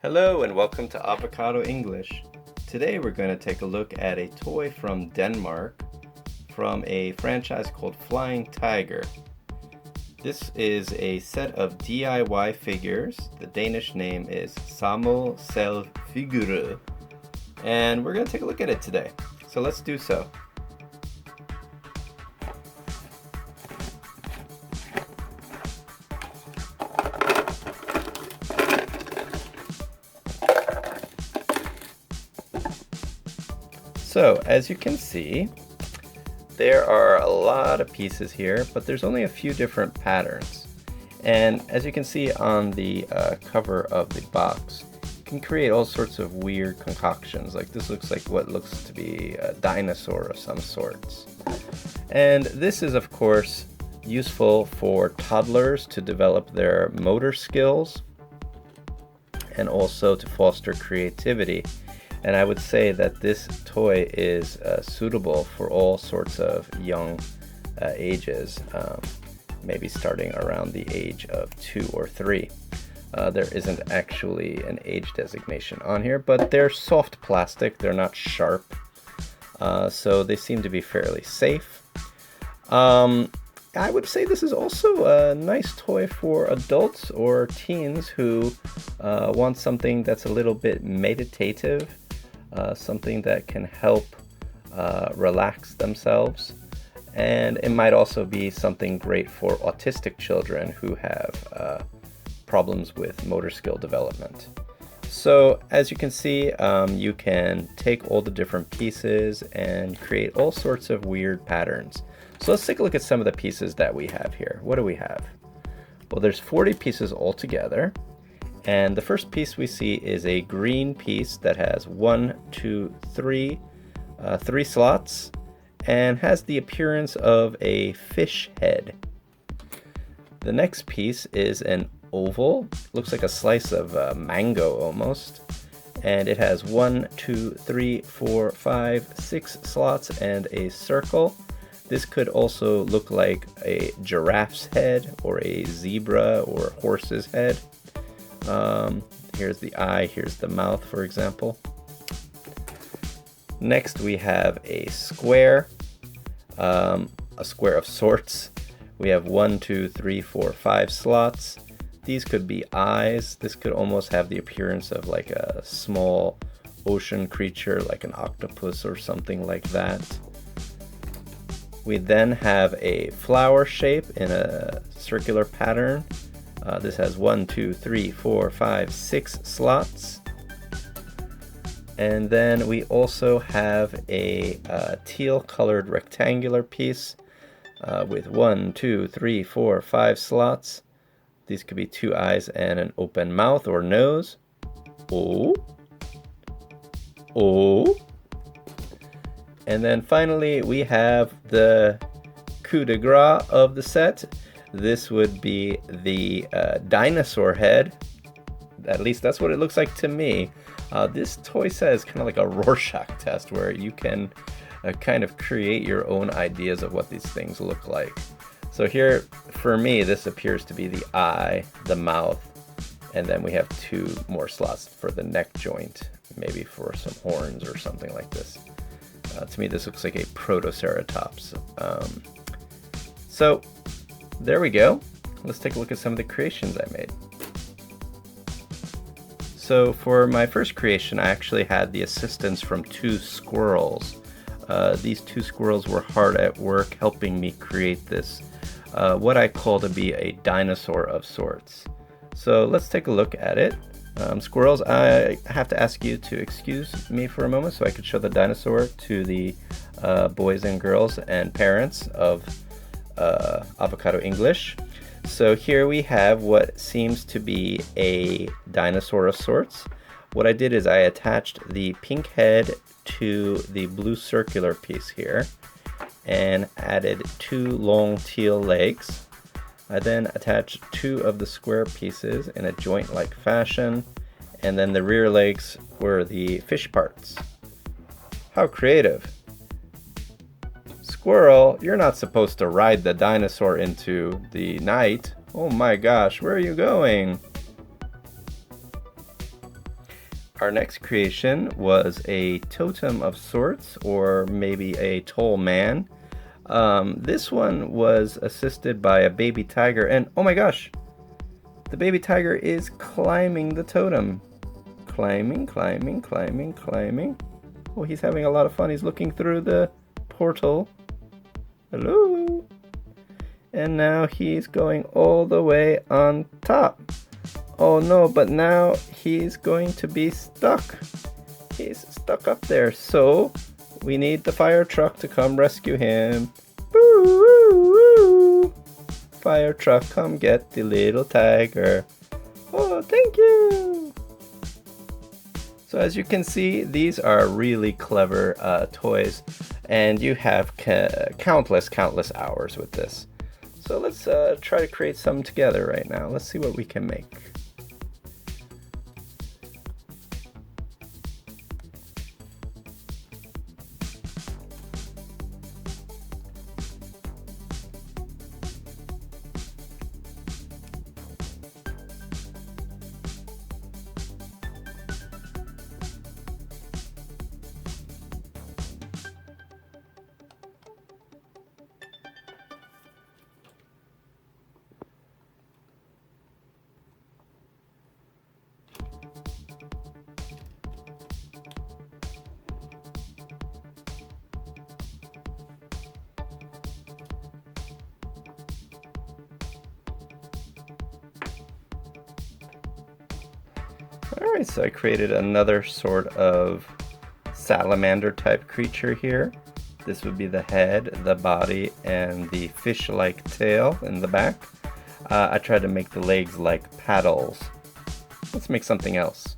Hello and welcome to Avocado English. Today we're going to take a look at a toy from Denmark from a franchise called Flying Tiger. This is a set of DIY figures. The Danish name is Saml Selv figurer. And we're going to take a look at it today. So let's do so. So, as you can see, there are a lot of pieces here, but there's only a few different patterns. And as you can see on the cover of the box, you can create all sorts of weird concoctions. Like this looks like what looks to be a dinosaur of some sorts. And this is, of course, useful for toddlers to develop their motor skills and also to foster creativity. And I would say that this toy is suitable for all sorts of young ages, maybe starting around the age of 2 or 3. There isn't actually an age designation on here, but they're soft plastic, they're not sharp, so they seem to be fairly safe. I would say this is also a nice toy for adults or teens who want something that's a little bit meditative. Something that can help relax themselves, and it might also be something great for autistic children who have problems with motor skill development. So as you can see, you can take all the different pieces and create all sorts of weird patterns. So let's take a look at some of the pieces that we have here. What do we have? Well, there's 40 pieces altogether. And the first piece we see is a green piece that has 3 slots and has the appearance of a fish head. The next piece is an oval, looks like a slice of mango almost, and it has 6 slots and a circle. This could also look like a giraffe's head or a zebra or horse's head. Here's the eye, here's the mouth, for example. Next we have a square of sorts. We have 5 slots. These could be eyes. This could almost have the appearance of like a small ocean creature, like an octopus or something like that. We then have a flower shape in a circular pattern. This has 6 slots. And then we also have a teal colored rectangular piece with 5 slots. These could be 2 eyes and an open mouth or nose. Oh. And then finally we have the coup de grace of the set. This would be the dinosaur head. At least that's what it looks like to me. This toy set is kind of like a Rorschach test where you can kind of create your own ideas of what these things look like. So here, for me, this appears to be the eye, the mouth, and then we have 2 more slots for the neck joint, maybe for some horns or something like this. To me, this looks like a Protoceratops. So there we go. Let's take a look at some of the creations I made. So for my first creation, I actually had the assistance from 2 squirrels. These 2 squirrels were hard at work helping me create this, what I call to be a dinosaur of sorts. So let's take a look at it. Squirrels, I have to ask you to excuse me for a moment so I could show the dinosaur to the boys and girls and parents of Avocado English. So here we have what seems to be a dinosaur of sorts. What I did is I attached the pink head to the blue circular piece here and added 2 long teal legs. I then attached 2 of the square pieces in a joint-like fashion, and then the rear legs were the fish parts. How creative! Squirrel, you're not supposed to ride the dinosaur into the night. Oh my gosh, where are you going? Our next creation was a totem of sorts, or maybe a tall man. This one was assisted by a baby tiger, and oh my gosh, the baby tiger is climbing the totem. Climbing, climbing, climbing, climbing. Oh, he's having a lot of fun. He's looking through the portal. Hello. And now he's going all the way on top. Oh no, but now he's going to be stuck. He's stuck up there, so we need the fire truck to come rescue him. Woo, woo, woo. Fire truck, come get the little tiger. Oh, thank you. So as you can see, these are really clever toys, and you have countless hours with this. So let's try to create some together right now. Let's see what we can make. Alright, so I created another sort of salamander type creature here. This would be the head, the body, and the fish-like tail in the back. I tried to make the legs like paddles. Let's make something else.